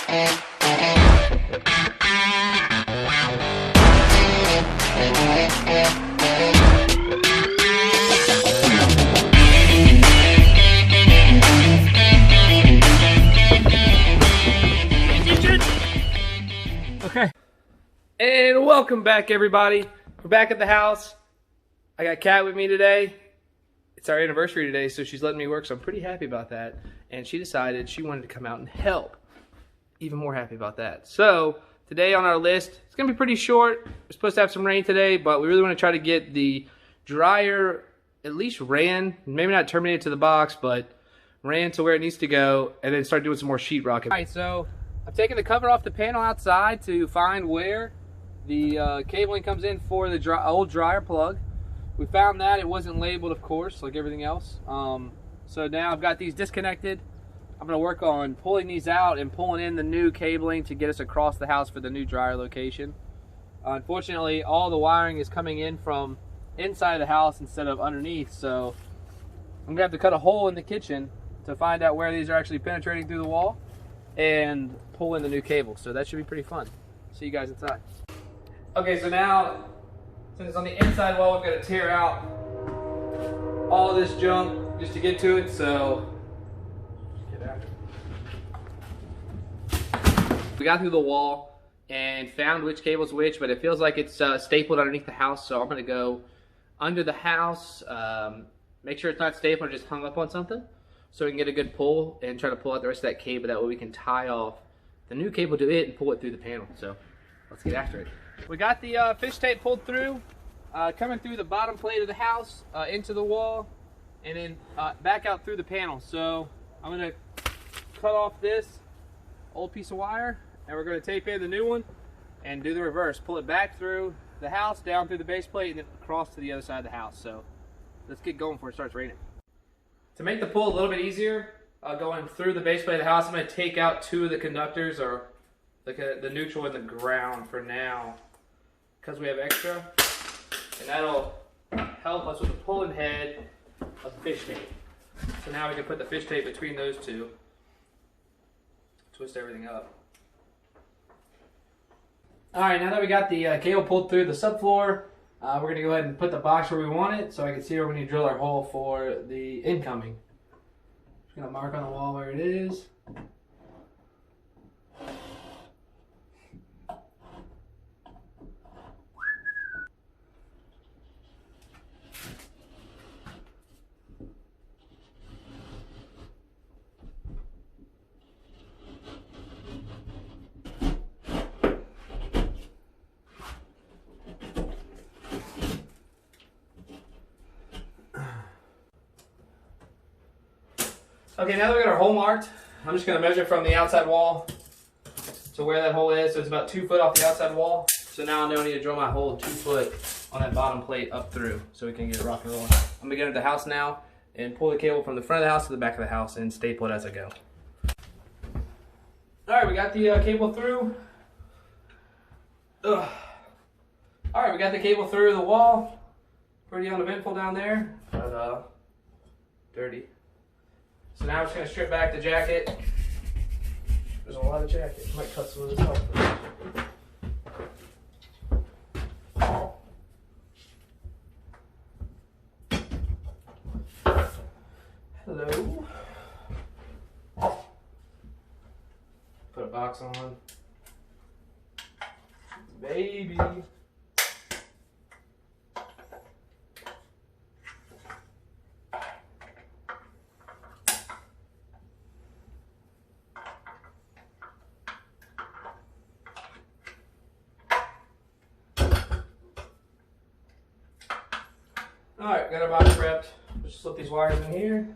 Okay. And welcome back, everybody. We're back at the house. I got Kat with me today. It's our anniversary today, so she's letting me work, so I'm pretty happy about that. And she decided she wanted to come out and help. Even more happy about that. So, today on our list, it's going to be pretty short. We're supposed to have some rain today, but we really want to try to get the dryer at least ran, maybe not terminated to the box, but ran to where it needs to go, and then start doing some more sheetrocking. Alright, so I'm taking the cover off the panel outside to find where the cabling comes in for the old dryer plug. We found that it wasn't labeled, of course, like everything else. So now I've got these disconnected. I'm going to work on pulling these out and pulling in the new cabling to get us across the house for the new dryer location. Unfortunately, all the wiring is coming in from inside the house instead of underneath, so I'm going to have to cut a hole in the kitchen to find out where these are actually penetrating through the wall and pull in the new cable. So that should be pretty fun. See you guys inside. Okay, so now, since it's on the inside wall, we've got to tear out all this junk just to get to it, so get out. We got through the wall and found which cable's which, but it feels like it's stapled underneath the house, so I'm going to go under the house, make sure it's not stapled or just hung up on something, so we can get a good pull and try to pull out the rest of that cable. That way we can tie off the new cable to it and pull it through the panel. So let's get after it. We got the fish tape pulled through, coming through the bottom plate of the house, into the wall, and then back out through the panel. So I'm going to cut off this old piece of wire, and we're going to tape in the new one and do the reverse. Pull it back through the house, down through the base plate, and then across to the other side of the house. So let's get going before it starts raining. To make the pull a little bit easier, going through the base plate of the house, I'm going to take out two of the conductors, or the neutral and the ground for now, because we have extra, and that'll help us with the pulling head of the fish tape. So now we can put the fish tape between those two, twist everything up. Alright, now that we got the cable pulled through the subfloor, we're going to go ahead and put the box where we want it, so I can see where we need to drill our hole for the incoming. Just going to mark on the wall where it is. Okay, now that we got our hole marked, I'm just going to measure from the outside wall to where that hole is. So it's about 2 foot off the outside wall. So now I know I need to drill my hole 2 foot on that bottom plate up through so we can get it rock and rolling. I'm going to get into the house now and pull the cable from the front of the house to the back of the house and staple it as I go. Alright, we got the cable through. Alright, we got the cable through the wall. Pretty uneventful down there, but dirty. So now I'm just going to strip back the jacket. There's a lot of jacket. Might cut some of this off. Hello. Put a box on. Baby. Alright, got our box prepped. Just slip these wires in here.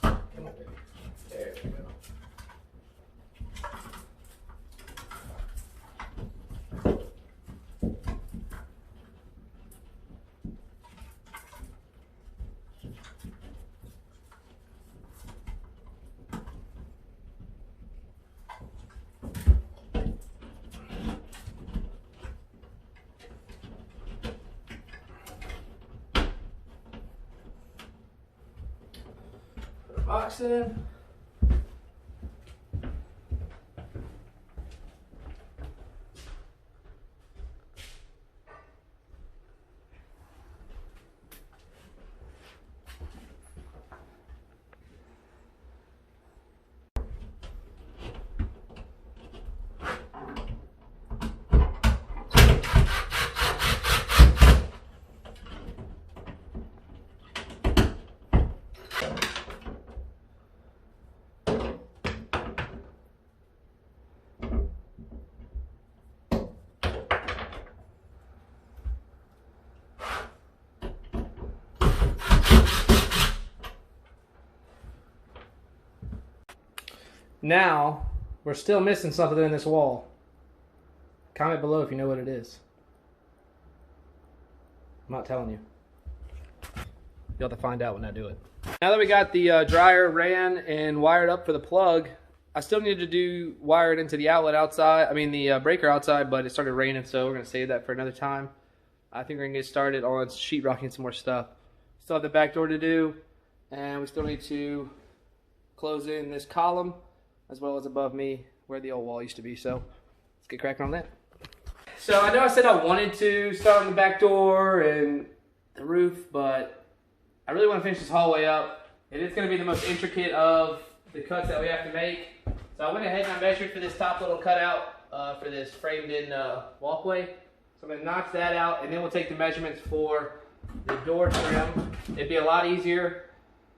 Come on, baby. There we go. box in. Now, we're still missing something in this wall. Comment below if you know what it is. I'm not telling you. You'll have to find out when I do it. Now that we got the dryer ran and wired up for the plug, I still need to wire it into the outlet outside. I mean the breaker outside, but it started raining, so we're going to save that for another time. I think we're going to get started on sheetrocking some more stuff. Still have the back door to do, and we still need to close in this column as well as above me where the old wall used to be. So let's get cracking on that. So I know I said I wanted to start on the back door and the roof, but I really want to finish this hallway up. It is going to be the most intricate of the cuts that we have to make. So I went ahead and I measured for this top little cutout for this framed in walkway. So I'm going to notch that out, and then we'll take the measurements for the door trim. It'd be a lot easier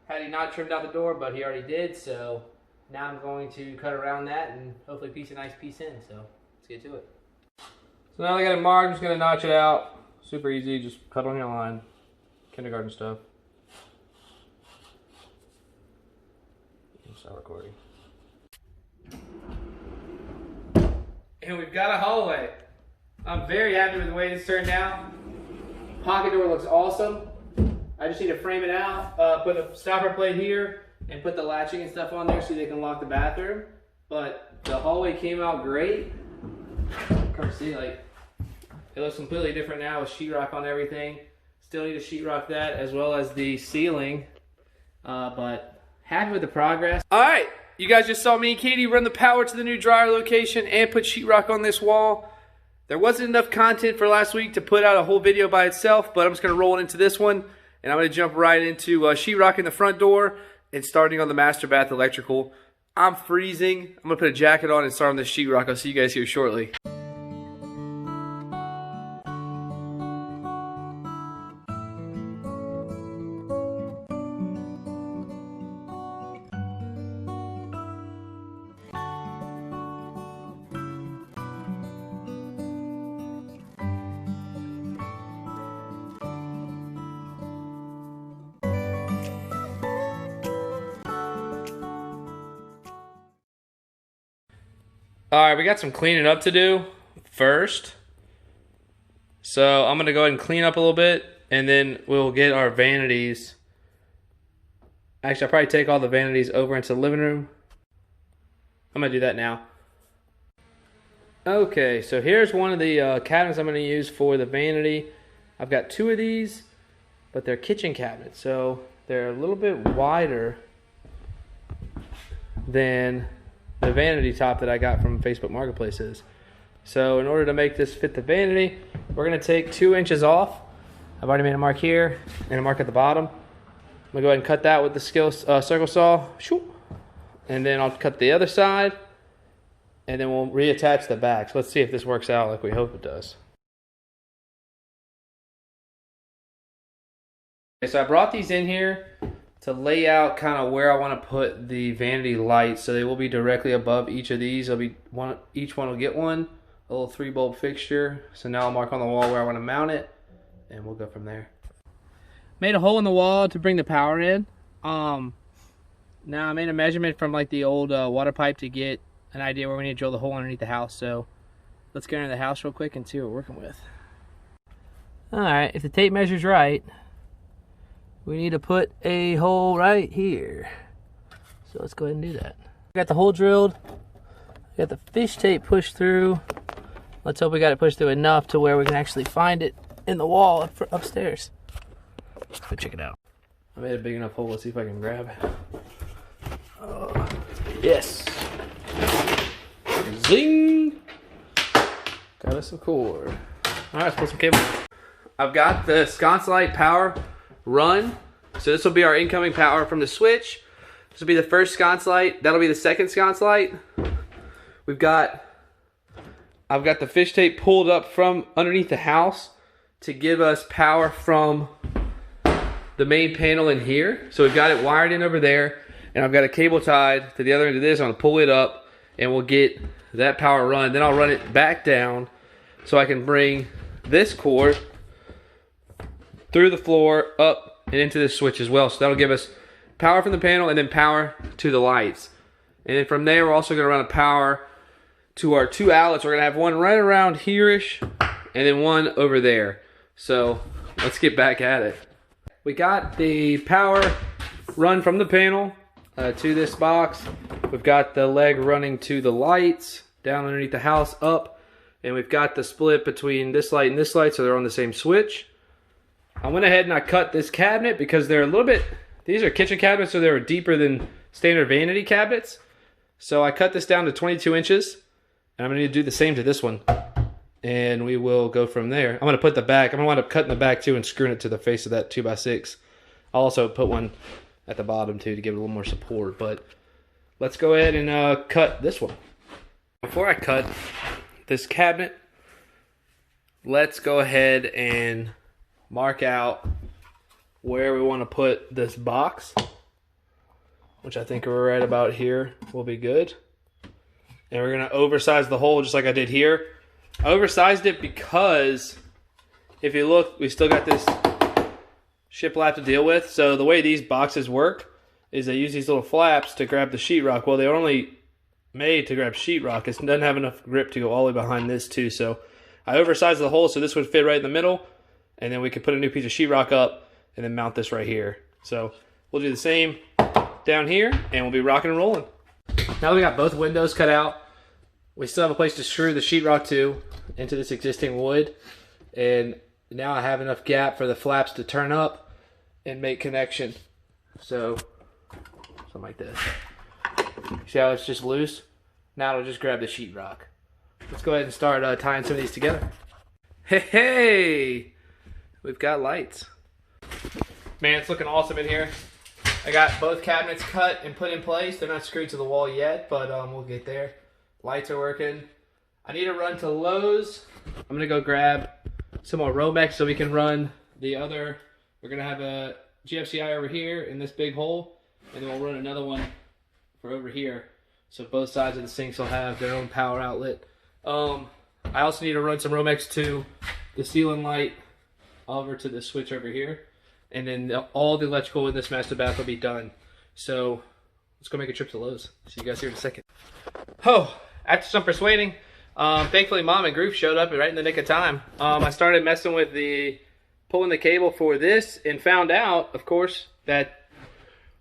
had he not trimmed out the door, but he already did. So now I'm going to cut around that and hopefully piece a nice piece in. So let's get to it. So now I got it marked, I'm just going to notch it out. Super easy, just cut on your line. Kindergarten stuff. Start recording. And we've got a hallway. I'm very happy with the way this turned out. Pocket door looks awesome. I just need to frame it out, put a stopper plate here, and put the latching and stuff on there so they can lock the bathroom. But the hallway came out great. Come see, like, it looks completely different now with sheetrock on everything. Still need to sheetrock that as well as the ceiling. But happy with the progress. All right, you guys just saw me and Katie run the power to the new dryer location and put sheetrock on this wall. There wasn't enough content for last week to put out a whole video by itself, but I'm just going to roll it into this one, and I'm going to jump right into sheetrocking the front door and starting on the master bath electrical. I'm freezing. I'm going to put a jacket on and start on the sheetrock. I'll see you guys here shortly. Alright, we got some cleaning up to do first. So I'm going to go ahead and clean up a little bit, and then we'll get our vanities. Actually, I'll probably take all the vanities over into the living room. I'm going to do that now. Okay, so here's one of the cabinets I'm going to use for the vanity. I've got two of these, but they're kitchen cabinets. So they're a little bit wider than the vanity top that I got from Facebook Marketplaces. So in order to make this fit the vanity, we're going to take 2 inches off. I've already made a mark here and a mark at the bottom. I'm going to go ahead and cut that with the circle saw. And then I'll cut the other side, and then we'll reattach the back. So let's see if this works out like we hope it does. Okay, so I brought these in here to lay out kind of where I want to put the vanity lights, so they will be directly above each of these. Each one will get one, a little 3-bulb fixture. So now I'll mark on the wall where I want to mount it, and we'll go from there. Made a hole in the wall to bring the power in. Now I made a measurement from like the old water pipe to get an idea where we need to drill the hole underneath the house. So let's get into the house real quick and see what we're working with. All right, if the tape measures right, we need to put a hole right here. So let's go ahead and do that. Got the hole drilled. Got the fish tape pushed through. Let's hope we got it pushed through enough to where we can actually find it in the wall upstairs. Let's go check it out. I made a big enough hole. Let's see if I can grab it. Yes. Zing. Got us some cord. All right, let's put some cable. I've got the sconce light power run. So this will be our incoming power from the switch. This will be the first sconce light. That'll be the second sconce light. I've got the fish tape pulled up from underneath the house to give us power from the main panel in here. So we've got it wired in over there, and I've got a cable tied to the other end of this. I'm gonna pull it up and we'll get that power run. Then I'll run it back down so I can bring this cord through the floor up and into this switch as well. So that'll give us power from the panel and then power to the lights. And then from there, we're also gonna run a power to our 2 outlets. We're gonna have one right around here-ish and then one over there. So let's get back at it. We got the power run from the panel to this box. We've got the leg running to the lights down underneath the house up, and we've got the split between this light and this light, so they're on the same switch. I went ahead and I cut this cabinet because they're a little bit, these are kitchen cabinets, so they're deeper than standard vanity cabinets. So I cut this down to 22 inches, and I'm gonna need to do the same to this one. And we will go from there. I'm gonna put the back, I'm gonna wind up cutting the back too and screwing it to the face of that 2x6. I'll also put one at the bottom too to give it a little more support, but let's go ahead and cut this one. Before I cut this cabinet, let's go ahead and mark out where we wanna put this box, which I think we're right about here will be good. And we're gonna oversize the hole just like I did here. I oversized it because if you look, we still got this shiplap to deal with. So the way these boxes work is they use these little flaps to grab the sheetrock. Well, they're only made to grab sheetrock. It doesn't have enough grip to go all the way behind this too. So I oversized the hole so this would fit right in the middle, and then we could put a new piece of sheetrock up and then mount this right here. So we'll do the same down here and we'll be rocking and rolling. Now that we got both windows cut out, we still have a place to screw the sheetrock to into this existing wood, and now I have enough gap for the flaps to turn up and make connection. So something like this. See how it's just loose? Now it'll just grab the sheetrock. Let's go ahead and start tying some of these together. Hey, we've got lights. Man, it's looking awesome in here. I got both cabinets cut and put in place. They're not screwed to the wall yet, but we'll get there. Lights are working. I need to run to Lowe's. I'm gonna go grab some more Romex so we can run the other. We're gonna have a GFCI over here in this big hole, and then we'll run another one for over here. So both sides of the sinks will have their own power outlet. I also need to run some Romex to the ceiling light over to the switch over here. And then all the electrical in this master bath will be done. So let's go make a trip to Lowe's. See you guys here in a second. Oh, after some persuading, thankfully Mom and Groove showed up right in the nick of time. I started messing with pulling the cable for this and found out, of course, that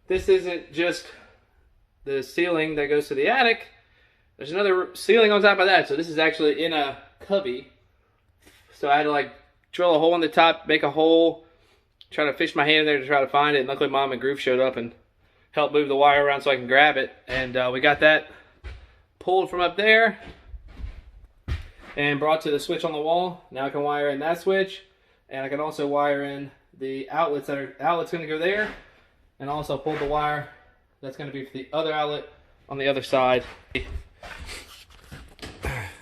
this isn't just the ceiling that goes to the attic. There's another ceiling on top of that. So this is actually in a cubby. So I had to like drill a hole in the top, make a hole, try to fish my hand in there to try to find it. And luckily Mom and Groove showed up and helped move the wire around so I can grab it. And we got that pulled from up there and brought to the switch on the wall. Now I can wire in that switch, and I can also wire in the outlets outlet's going to go there, and also pull the wire that's going to be for the other outlet on the other side.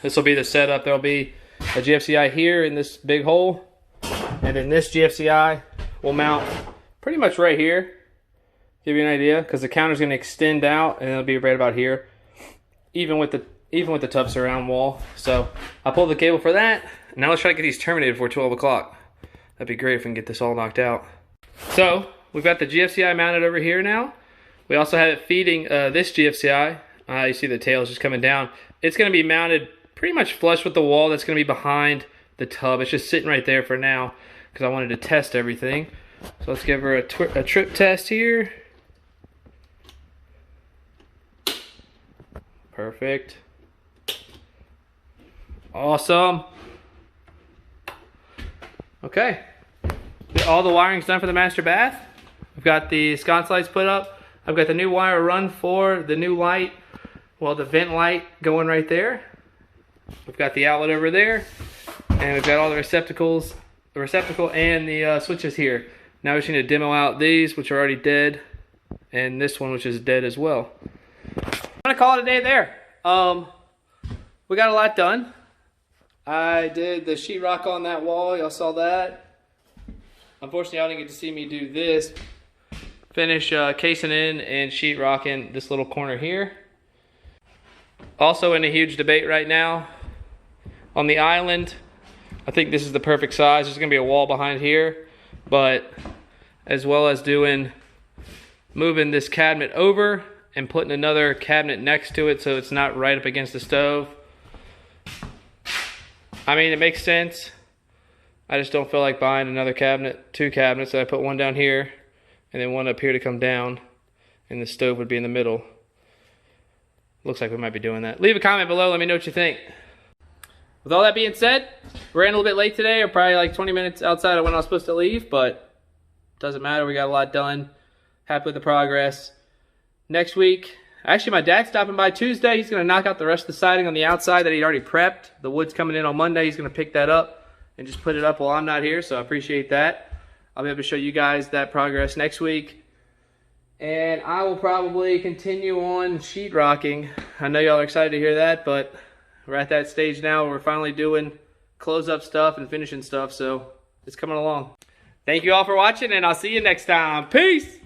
This will be the setup. There'll be a GFCI here in this big hole, and then this GFCI will mount pretty much right here. Give you an idea, because the counter's going to extend out and it'll be right about here, even with the tub surround wall. So I pulled the cable for that. Now let's try to get these terminated before 12 o'clock. That'd be great if we can get this all knocked out. So we've got the GFCI mounted over here now. We also have it feeding this GFCI. You see the tails just coming down. It's going to be mounted pretty much flush with the wall that's going to be behind the tub. It's just sitting right there for now because I wanted to test everything. So let's give her a trip test here. Perfect. Awesome. Okay. All the wiring's done for the master bath. We've got the sconce lights put up. I've got the new wire run for the new light Well, the vent light going right there. We've got the outlet over there. And we've got all the receptacles, the receptacle and the switches here. Now we just need to demo out these, which are already dead, and this one, which is dead as well. I'm gonna call it a day there. We got a lot done. I did the sheetrock on that wall. Y'all saw that. Unfortunately, y'all didn't get to see me do this. Finish casing in and sheetrocking this little corner here. Also in a huge debate right now on the island. I think this is the perfect size. There's gonna be a wall behind here, but as well as moving this cabinet over and putting another cabinet next to it so it's not right up against the stove. I mean, it makes sense. I just don't feel like buying another cabinet, 2 cabinets. So I put one down here and then one up here to come down, and the stove would be in the middle. Looks like we might be doing that. Leave a comment below, let me know what you think. With all that being said, we're in a little bit late today. We're probably like 20 minutes outside of when I was supposed to leave, but doesn't matter. We got a lot done. Happy with the progress. Next week, actually my dad's stopping by Tuesday. He's gonna knock out the rest of the siding on the outside that he'd already prepped. The wood's coming in on Monday. He's gonna pick that up and just put it up while I'm not here, so I appreciate that. I'll be able to show you guys that progress next week. And I will probably continue on sheetrocking. I know y'all are excited to hear that, but we're at that stage now where we're finally doing close-up stuff and finishing stuff, so it's coming along. Thank you all for watching, and I'll see you next time. Peace!